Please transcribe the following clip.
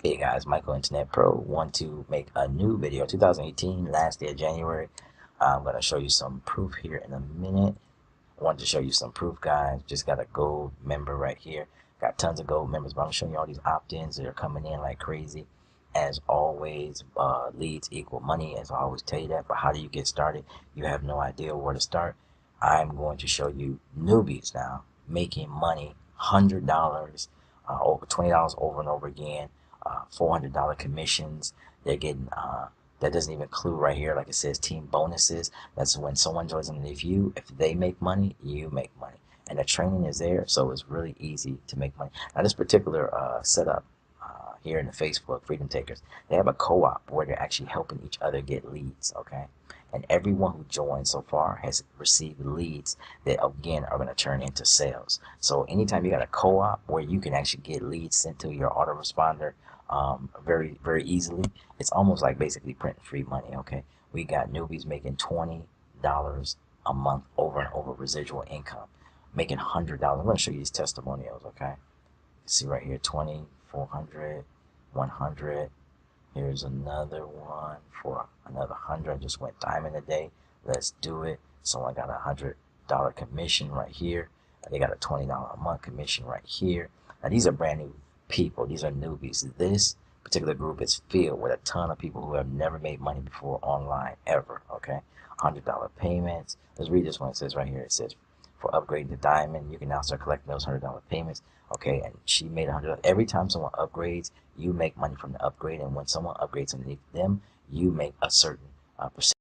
Hey guys, Michael Internet Pro. Want to make a new video. 2018, last day of January. I'm going to show you some proof here in a minute. I want to show you some proof, guys. Just got a gold member right here. Got tons of gold members, but I'm showing you all these opt-ins that are coming in like crazy. As always, leads equal money, as I always tell you that. But how do you get started? You have no idea where to start. I'm going to show you newbies now making money, $100, over $20 over and over again. $400 commissions. They're getting that doesn't even include right here, like it says, team bonuses. That's when someone joins underneath you. If they make money, you make money, and the training is there, so it's really easy to make money. Now, this particular setup here in the Facebook Freedom Takers, they have a co-op where they're actually helping each other get leads. Okay, and everyone who joined so far has received leads that again are going to turn into sales. So anytime you got a co-op where you can actually get leads sent to your autoresponder very easily, it's almost like basically printing free money. Okay, we got newbies making $20 a month over and over residual income, making $100. I'm going to show you these testimonials. Okay, see right here, 20, 400, 100. Here's another one for another 100. I just went diamond today. Let's do it. Someone got $100 commission right here. They got a $20 a month commission right here. Now these are brand new people. These are newbies. This particular group is filled with a ton of people who have never made money before online ever. Okay, $100 payments. Let's read this one. It says right here. It says, for upgrading to diamond, you can now start collecting those $100 payments. Okay, and she made $100. Every time someone upgrades, you make money from the upgrade, and when someone upgrades underneath them, you make a certain percentage.